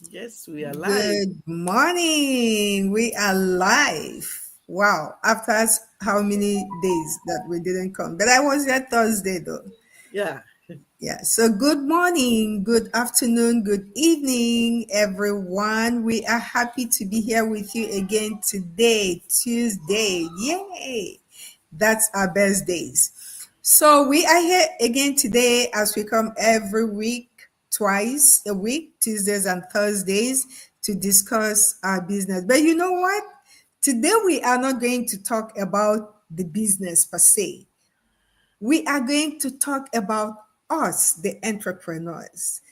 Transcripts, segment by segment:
Yes, we are live. Good morning. We are live. Wow. How many days that we didn't come? But I was here Thursday though. Yeah. Yeah. So good morning, good afternoon, good evening, everyone. We are happy to be here with you again today, Tuesday. Yay. That's our best days. So we are here again today as we come every week, twice a week, Tuesdays and Thursdays, to discuss our business. But you know what? Today we are not going to talk about the business per se. We are going to talk about us, the entrepreneurs.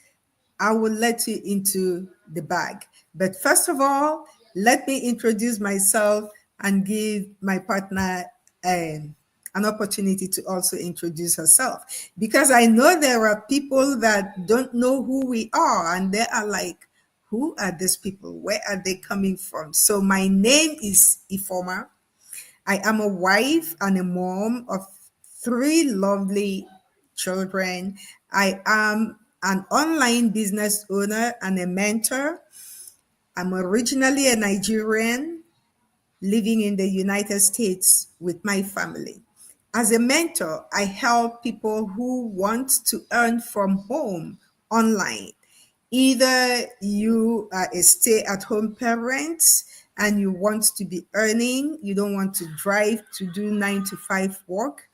I will let you into the bag. But first of all, let me introduce myself and give my partner an opportunity to also introduce herself. Because I know there are people that don't know who we are and they are like, who are these people? Where are they coming from? So my name is Ifoma. I am a wife and a mom of three lovely children. I am an online business owner and a mentor. I'm originally a Nigerian living in the United States with my family. As a mentor, I help people who want to earn from home online. Either you are a stay at home parent and you want to be earning, you don't want to drive to do 9 to 5 work,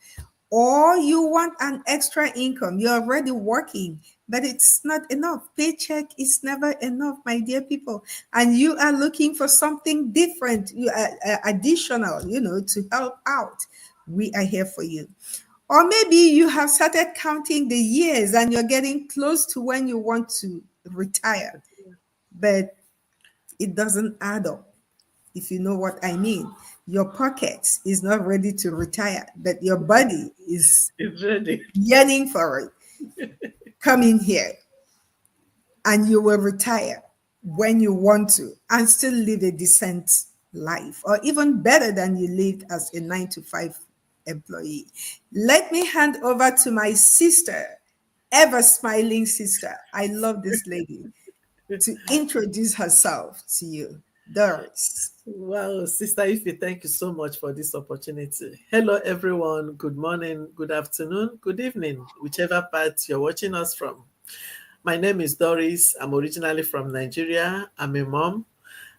or you want an extra income. You're already working, but it's not enough. Paycheck is never enough, my dear people. And you are looking for something different, additional, to help out. We are here for you. Or maybe you have started counting the years and you're getting close to when you want to retire, but it doesn't add up, if you know what I mean. Your pocket is not ready to retire, but your body is It's ready. yearning for it. Come in here and you will retire when you want to and still live a decent life, or even better than you lived as a 9 to 5 employee. Let me hand over to my sister, ever smiling sister. I love this lady, to introduce herself to you. Doris. Wow, Sister Ify, thank you so much for this opportunity. Hello, everyone. Good morning, good afternoon, good evening, whichever part you're watching us from. My name is Doris. I'm originally from Nigeria. I'm a mom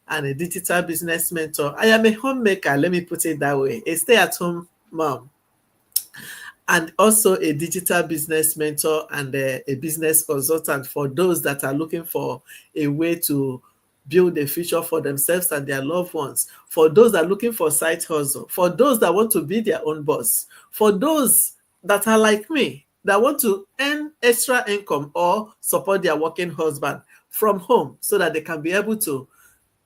and a digital business mentor. I am a homemaker, let me put it that way, a stay at home mom, and also a digital business mentor and a business consultant for those that are looking for a way to build a future for themselves and their loved ones, for those that are looking for side hustle, for those that want to be their own boss, for those that are like me, that want to earn extra income or support their working husband from home so that they can be able to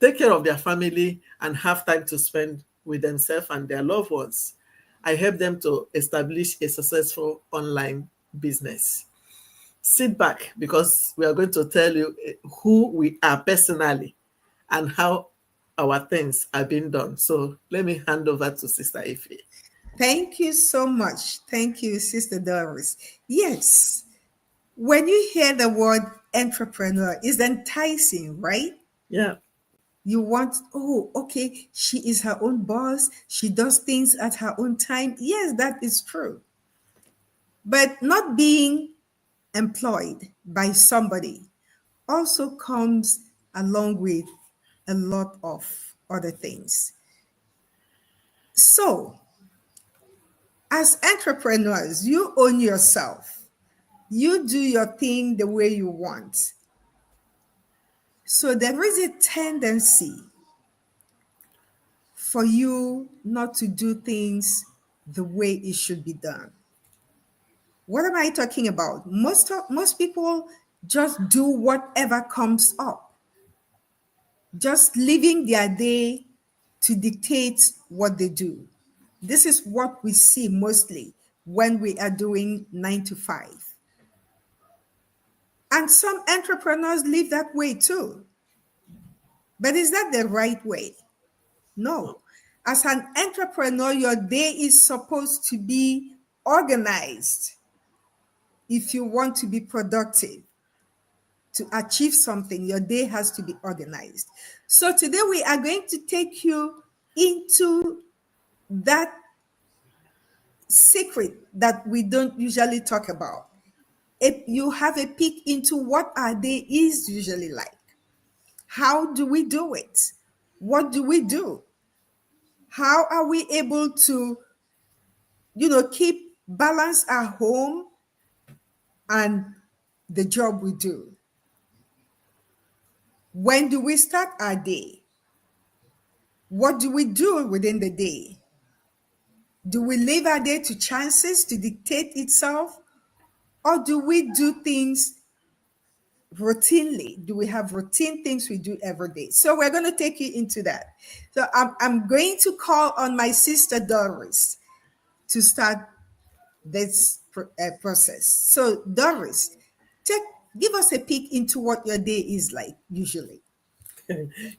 take care of their family and have time to spend with themselves and their loved ones. I help them to establish a successful online business. Sit back because we are going to tell you who we are personally and how our things are being done. So let me hand over to Sister Ify. Thank you so much. Thank you, Sister Doris. Yes, when you hear the word entrepreneur, it's enticing, right? Yeah. You want, oh, okay, she is her own boss. She does things at her own time. Yes, that is true. But not being employed by somebody also comes along with a lot of other things. So, as entrepreneurs, you own yourself. You do your thing the way you want. So, there is a tendency for you not to do things the way it should be done. What am I talking about? Most people just do whatever comes up, just living their day to dictate what they do. This is what we see mostly when we are doing 9 to 5. And some entrepreneurs live that way too. But is that the right way? No. As an entrepreneur, your day is supposed to be organized if you want to be productive, to achieve something, your day has to be organized. So today we are going to take you into that secret that we don't usually talk about. If you have a peek into what our day is usually like, how do we do it? What do we do? How are we able to, keep balance our home and the job we do? When do we start our day? What do we do within the day? Do we leave our day to chances to dictate itself? Or do we do things routinely? Do we have routine things we do every day? So we're going to take you into that. So I'm going to call on my sister Doris to start this process. So Doris, give us a peek into what your day is like usually.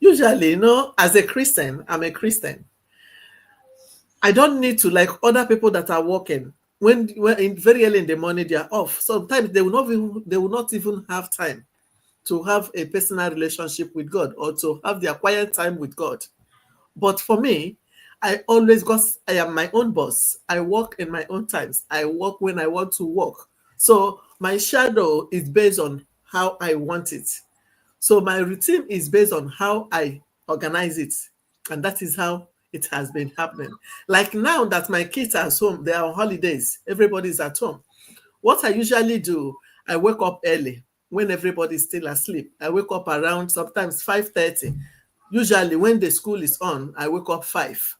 Usually, as a Christian, I'm a Christian. I don't need to like other people that are working. When very early in the morning they are off. Sometimes they will not even have time to have a personal relationship with God or to have their quiet time with God. But for me, I am my own boss. I work in my own times. I work when I want to work. So my schedule is based on how I want it. So my routine is based on how I organize it. And that is how it has been happening. Like now that my kids are home, they are on holidays, everybody's at home. What I usually do, I wake up early when everybody's still asleep. I wake up around sometimes 5:30. Usually when the school is on, I wake up 5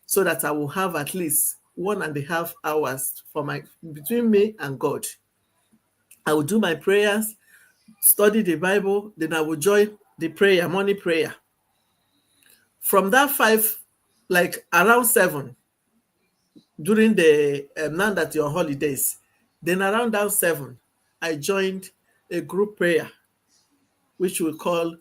so that I will have at least 1.5 hours between me and God. I will do my prayers, study the Bible, then I will join the prayer, morning prayer. From that 5, like around 7, during the now that you're on holidays, then around that 7, I joined a group prayer, which we call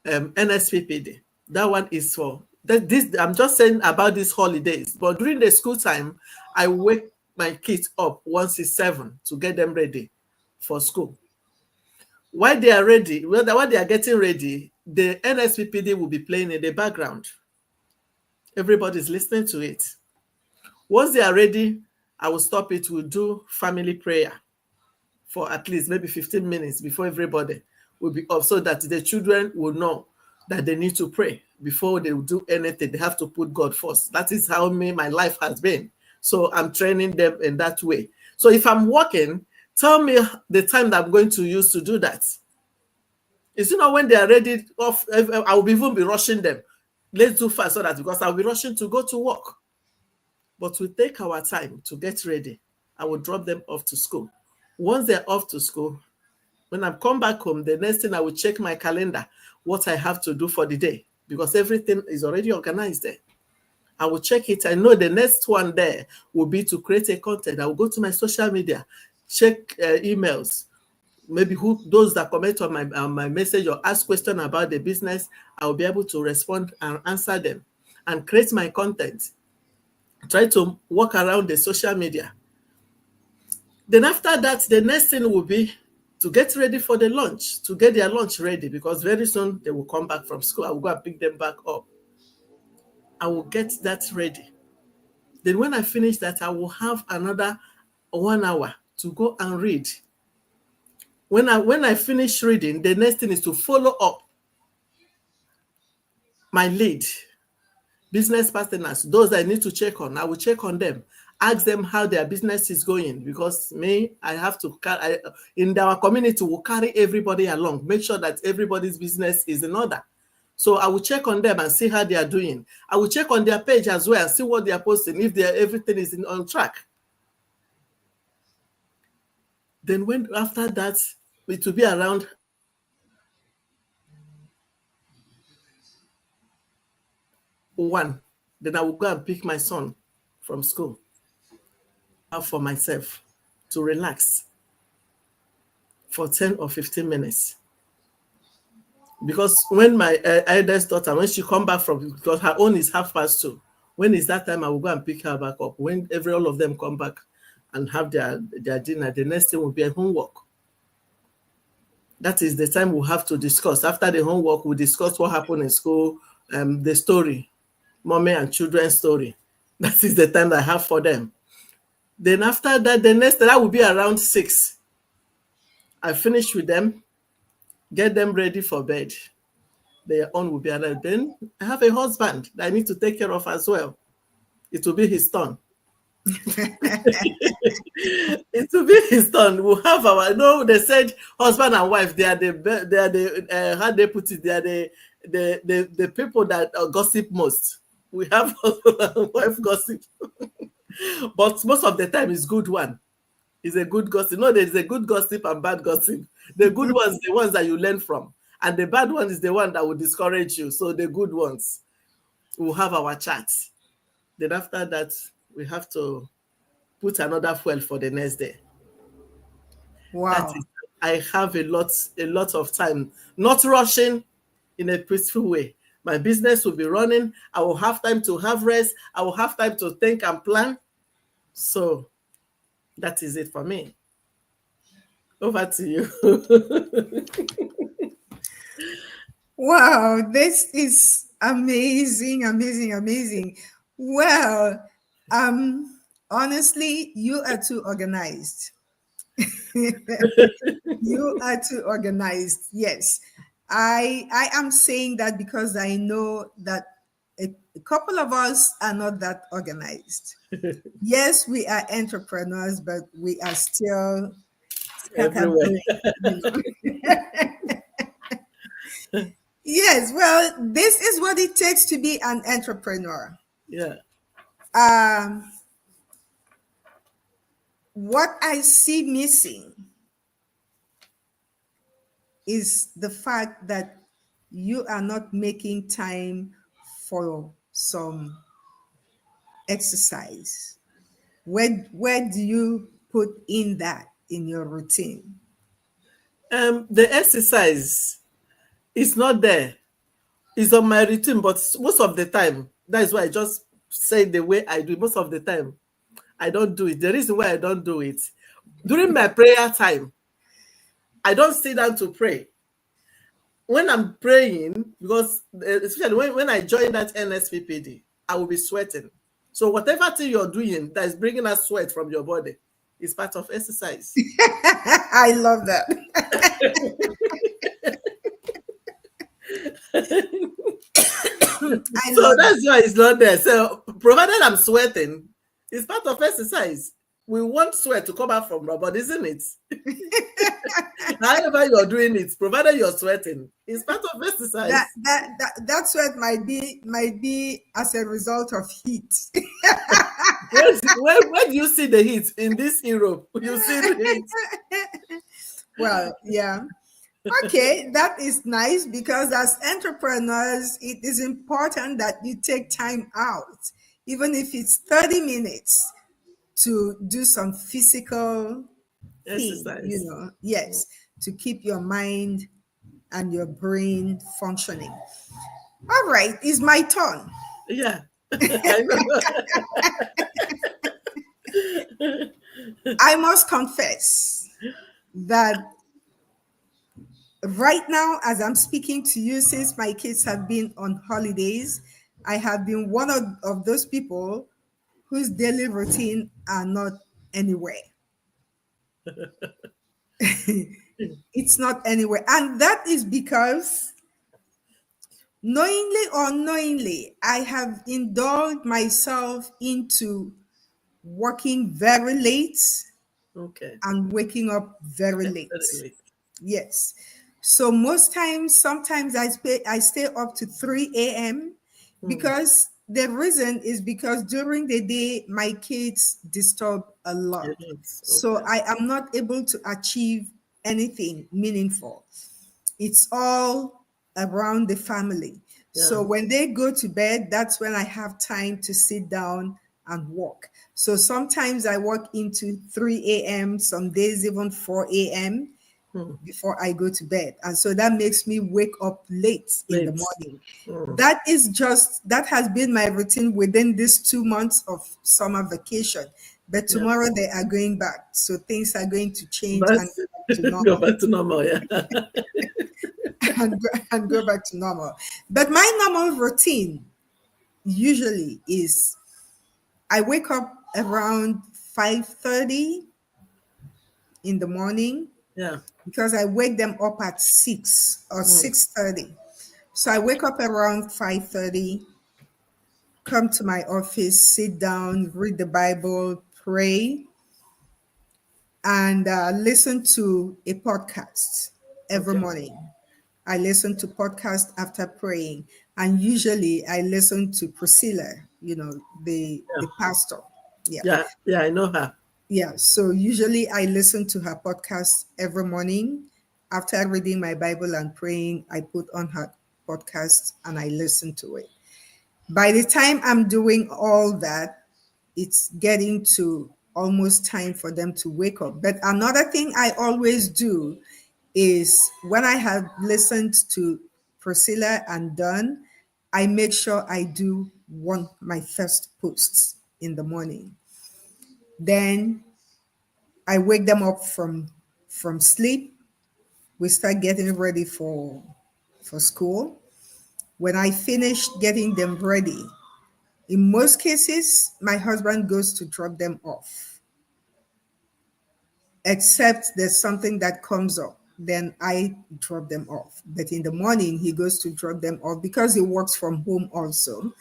NSPPD. That one is for this. I'm just saying about these holidays, but during the school time, I wake my kids up once it's 7 to get them ready for school. While they are ready, while they are getting ready, the NSPPD will be playing in the background. Everybody's listening to it. Once they are ready, I will stop it. We'll do family prayer for at least maybe 15 minutes before everybody will be up, so that the children will know that they need to pray before they will do anything. They have to put God first. That is how my life has been. So I'm training them in that way. So if I'm working, tell me the time that I'm going to use to do that. It's when they are ready off, I will even be rushing them. Let's do fast so that, because I'll be rushing to go to work. But we take our time to get ready. I will drop them off to school. Once they're off to school, when I come back home, the next thing I will check my calendar, what I have to do for the day, because everything is already organized there. I will check it. I know the next one there will be to create a content. I will go to my social media, check emails, maybe those that comment on my message or ask questions about the business. I will be able to respond and answer them and create my content. Try to walk around the social media. Then after that, the next thing will be to get ready for the lunch, to get their lunch ready, because very soon they will come back from school. I will go and pick them back up. I will get that ready. Then when I finish that, I will have another 1 hour to go and read. When I finish reading, the next thing is to follow up my lead, business partners, those I need to check on. I will check on them, ask them how their business is going, because I have to in our community, we'll carry everybody along, make sure that everybody's business is in order. So I will check on them and see how they are doing. I will check on their page as well and see what they are posting, if everything is on track. Then after that, it will be around 1. Then I will go and pick my son from school for myself to relax for 10 or 15 minutes. Because when my eldest daughter, when she come back because her own is 2:30, when is that time, I will go and pick her back up. When all of them come back and have their dinner, the next thing will be a homework. That is the time we have to discuss. After the homework, we discuss what happened in school, the story, mommy and children story. That is the time that I have for them. Then after that, the next that will be around 6. I finish with them, get them ready for bed. Their own will be around. Then I have a husband that I need to take care of as well. It will be his turn. It will be his turn. We'll have our. No, they said husband and wife. They are the how they put it. They are the people that gossip most. We have husband and wife gossip, but most of the time it's good one. It's a good gossip. No, there's a good gossip and bad gossip. The good ones, the ones that you learn from, and the bad one is the one that will discourage you. So the good ones, we'll have our chat. Then after that, we have to put another fuel for the next day. Wow. That is, I have a lot of time, not rushing, in a peaceful way. My business will be running. I will have time to have rest. I will have time to think and plan. So that is it for me. Over to you. Wow, this is amazing. Well, honestly, you are too organized. You are too organized. Yes. I am saying that because I know that a couple of us are not that organized. Yes, we are entrepreneurs, but we are still Everywhere. Yes, well, this is what it takes to be an entrepreneur. Yeah. What I see missing is the fact that you are not making time for some exercise. Where do you put in that in your routine? The exercise is not there. It's on my routine, but most of the time, that is why I just say the way I do it. Most of the time, I don't do it. The reason why I don't do it, during my prayer time, I don't sit down to pray. When I'm praying, because especially when I join that NSPPD, I will be sweating. So whatever thing you're doing that is bringing out sweat from your body is part of exercise. I love that. So that's why it's not there. So provided I'm sweating, it's part of exercise. We want sweat to come out from our body, isn't it? However you're doing it, provided you're sweating, it's part of exercise. That sweat might be as a result of heat. Where do you see the heat? In this Europe, you see the heat. Well, yeah. Okay, that is nice, because as entrepreneurs, it is important that you take time out, even if it's 30 minutes, to do some physical Exercise. thing, yes, to keep your mind and your brain functioning. All right, it's my turn. Yeah. I know. I must confess that right now, as I'm speaking to you, since my kids have been on holidays, I have been one of those people whose daily routine are not anywhere. It's not anywhere. And that is because, knowingly or unknowingly, I have indulged myself into working very late, Okay. and waking up very late. Yes. So most times, sometimes I stay up to 3 a.m. because the reason is because during the day, my kids disturb a lot. Okay. So I am not able to achieve anything meaningful. It's all around the family. Yeah. So when they go to bed, that's when I have time to sit down and work. So sometimes I work into 3 a.m., some days even 4 a.m. before I go to bed. And so that makes me wake up late in the morning. That has been my routine within these 2 months of summer vacation. But Yeah. tomorrow they are going back. So things are going to change But and go back to go normal back to normal. Yeah. and go back to normal. But my normal routine usually is I wake up around 5:30 in the morning Yeah. because I wake them up at 6 or Mm. 6:30. So I wake up around 5:30, come to my office, sit down, read the Bible, pray, and listen to a podcast every Okay. morning. I listen to podcast after praying, and usually I listen to Priscilla, the Yeah. pastor. Yeah, Yeah. Yeah. I know her. yeah. So usually I listen to her podcast every morning. After reading my Bible and praying, I put on her podcast and I listen to it. By the time I'm doing all that, it's getting to almost time for them to wake up. But another thing I always do is when I have listened to Priscilla and done, I make sure I do one my first posts in the morning. Then I wake them up from sleep. We start getting ready for school. When I finish getting them ready, in most cases, my husband goes to drop them off, except there's something that comes up. Then I drop them off. But in the morning, he goes to drop them off because he works from home also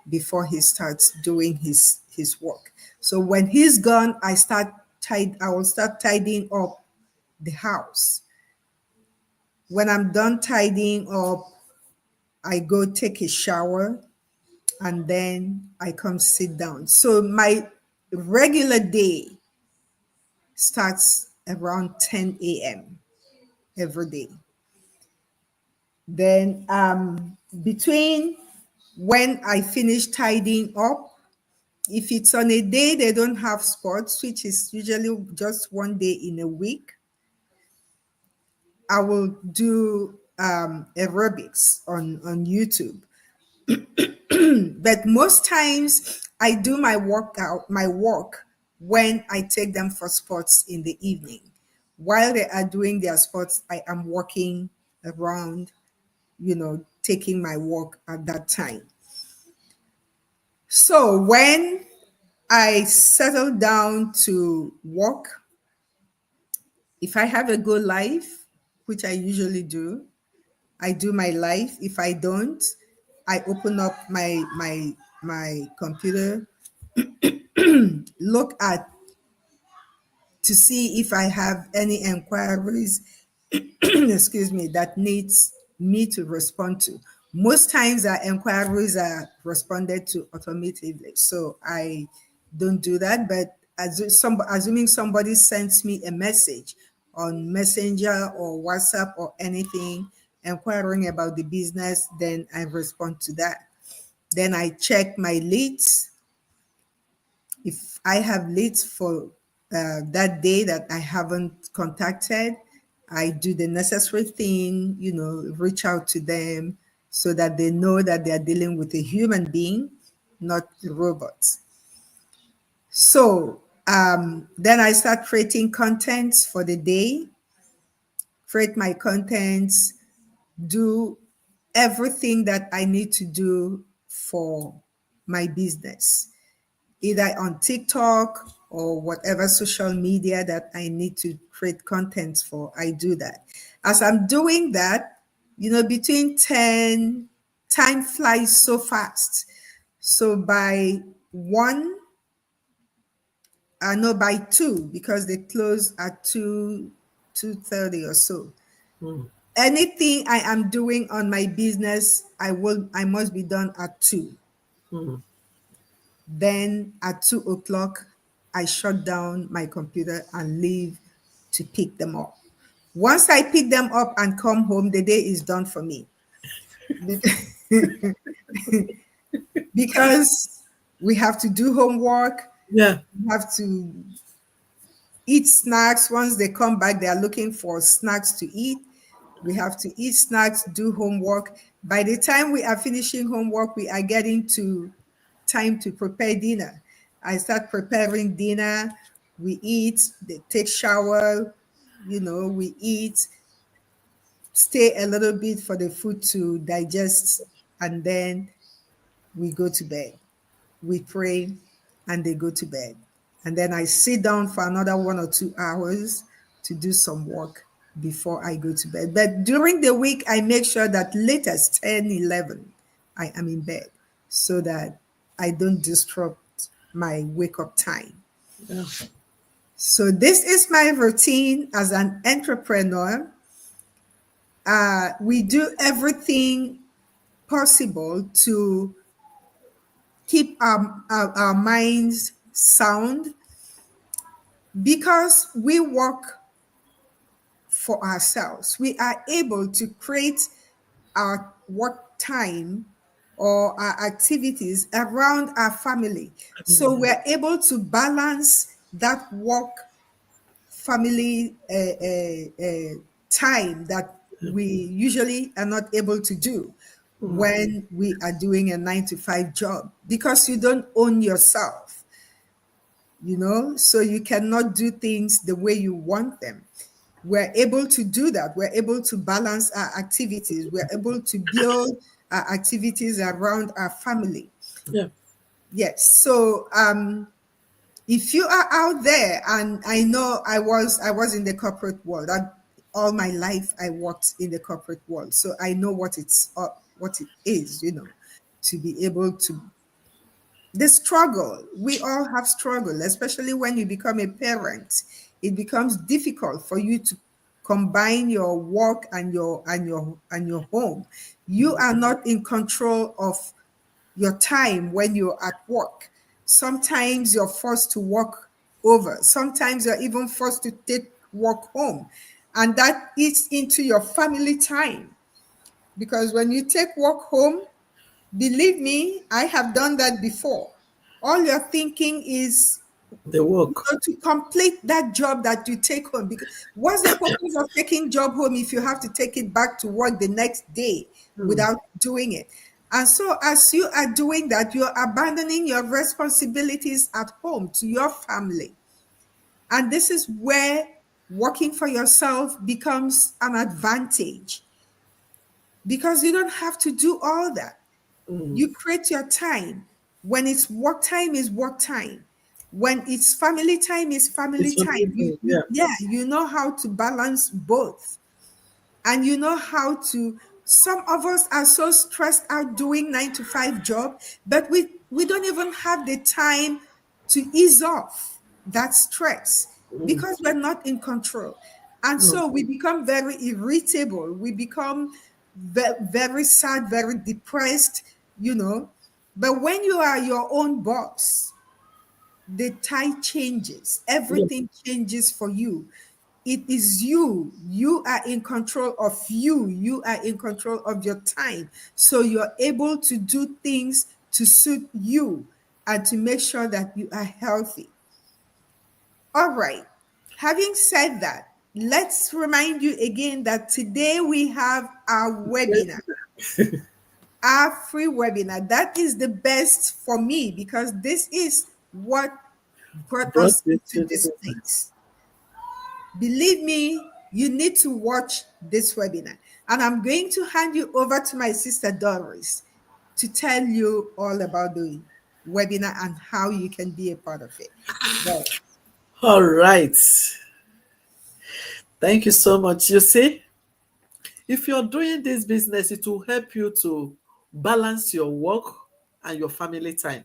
before he starts doing his work. So when he's gone, I will start tidying up the house. When I'm done tidying up, I go take a shower and then I come sit down. So my regular day starts around 10 a.m. every day. Then between when I finish tidying up, if it's on a day they don't have sports, which is usually just one day in a week, I will do aerobics on YouTube. But most times I do my work when I take them for sports in the evening. While they are doing their sports, I am working around, taking my work at that time. So when I settle down to work, if I have a good life, which I usually do, I do my life. If I don't, I open up my computer, look at to see if I have any inquiries, excuse me, that needs me to respond to. Most times our inquiries are responded to automatically, so I don't do that. But assuming somebody sends me a message on Messenger or WhatsApp or anything inquiring about the business, then I respond to that. Then I check my leads. If I have leads for that day that I haven't contacted, I do the necessary thing, reach out to them so that they know that they are dealing with a human being, not robots. So then I start creating contents for the day, create my contents, do everything that I need to do for my business, either on TikTok or whatever social media that I need to create content for. I do that. As I'm doing that, between 10, time flies so fast. So by one, no, by two, because they close at 2:30 or so. Mm. Anything I am doing on my business, I must be done at 2. Mm. Then at 2 o'clock, I shut down my computer and leave to pick them up. Once I pick them up and come home, the day is done for me. Because we have to do homework, Yeah. we have to eat snacks. Once they come back, they are looking for snacks to eat. We have to eat snacks, do homework. By the time we are finishing homework, we are getting to time to prepare dinner. I start preparing dinner. We eat, they take shower, we eat, stay a little bit for the food to digest, and then we go to bed. We pray, and they go to bed. And then I sit down for another 1 or 2 hours to do some work before I go to bed. But during the week, I make sure that latest 10, 11, I am in bed so that I don't disrupt my wake up time. Yeah. So this is my routine as an entrepreneur. We do everything possible to keep our minds sound because we work for ourselves. We are able to create our work time or our activities around our family. So we're able to balance that work family time that we usually are not able to do when we are doing a 9 to 5 job because you don't own yourself, so you cannot do things the way you want them. We're able to do that. We're able to balance our activities. We're able to build our activities around our family. Yeah. Yes. So if you are out there, and I know I was in the corporate world. All my life I worked in the corporate world, so I know what it is, to be able to the struggle. We all have struggle, especially when you become a parent. It becomes difficult for you to combine your work and your home. You are not in control of your time when you're at work. Sometimes you're forced to work over. Sometimes you're even forced to take work home. And that eats into your family time. Because when you take work home, believe me, I have done that before. All you're thinking is The work. to complete that job that you take home. Because what's the purpose of taking job home if you have to take it back to work the next day without doing it? And so as you are doing that, you're abandoning your responsibilities at home to your family. And this is where working for yourself becomes an advantage because you don't have to do all that. You create your time. When it's work time, is work time. When it's family time, is family It's time. something, yeah. You know how to balance both. And you know how to, some of us are so stressed out doing 9 to 5 job, but we don't even have the time to ease off that stress because we're not in control. And so we become very irritable. We become very sad, very depressed. But when you are your own boss, the tide changes. Yeah. Everything changes for you. It is you. You are in control of you. You are in control of your time. So you're able to do things to suit you and to make sure that you are healthy. All right. Having said that, let's remind you again that today we have our webinar, our free webinar. That is the best for me because this is what brought Brought us it into to this the place. Believe me, you need to watch this webinar. And I'm going to hand you over to my sister Doris to tell you all about the webinar and how you can be a part of it. Doris. All right. Thank you so much. You see, if you're doing this business, it will help you to balance your work and your family time.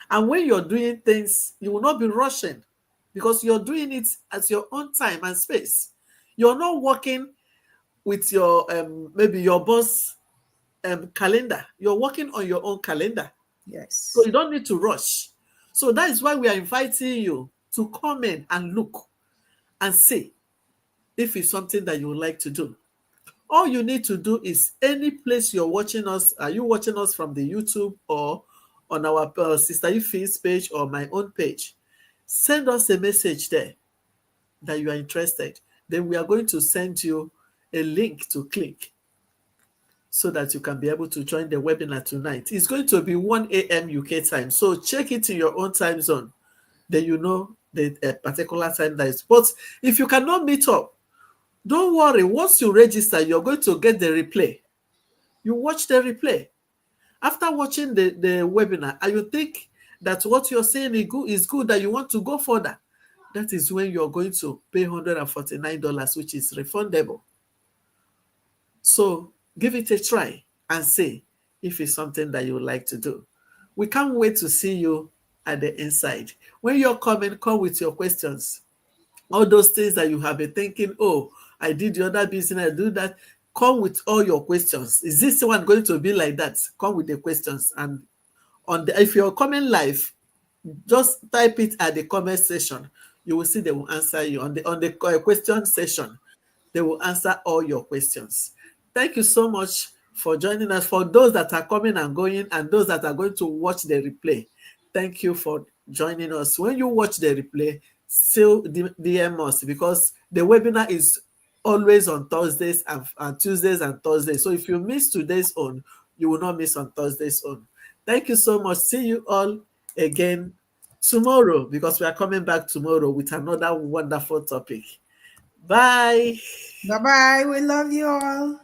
And when you're doing things, you will not be rushing because you're doing it at your own time and space. You're not working with your maybe your boss calendar. You're working on your own calendar. So Yes. you don't need to rush. So that is why we are inviting you to come in and look and see if it's something that you would like to do. All you need to do is any place you're watching us, are you watching us from the YouTube or on our Sister Ife's page or my own page? Send us a message there that you are interested. Then we are going to send you a link to click so that you can be able to join the webinar tonight. It's going to be 1 a.m. UK time. So check it in your own time zone. Then you know the particular time that is. But if you cannot meet up, don't worry. Once you register, you're going to get the replay. You watch the replay. After watching the webinar, and you think that what you're saying is good, that you want to go further, that is when you're going to pay $149, which is refundable. So give it a try and see if it's something that you would like to do. We can't wait to see you at the inside. When you're coming, come with your questions. All those things that you have been thinking, oh, I did the other business, I do that. Come with all your questions. Is this one going to be like that? Come with the questions. And if you're coming live, just type it at the comment section. You will see they will answer you. On the question session, they will answer all your questions. Thank you so much for joining us. For those that are coming and going, and those that are going to watch the replay, thank you for joining us. When you watch the replay, still DM us, because the webinar is always on Thursdays and Tuesdays and Thursdays. So if you miss today's own, you will not miss on Thursday's own. Thank you so much. See you all again tomorrow, because we are coming back tomorrow with another wonderful topic. Bye. Bye-bye. We love you all.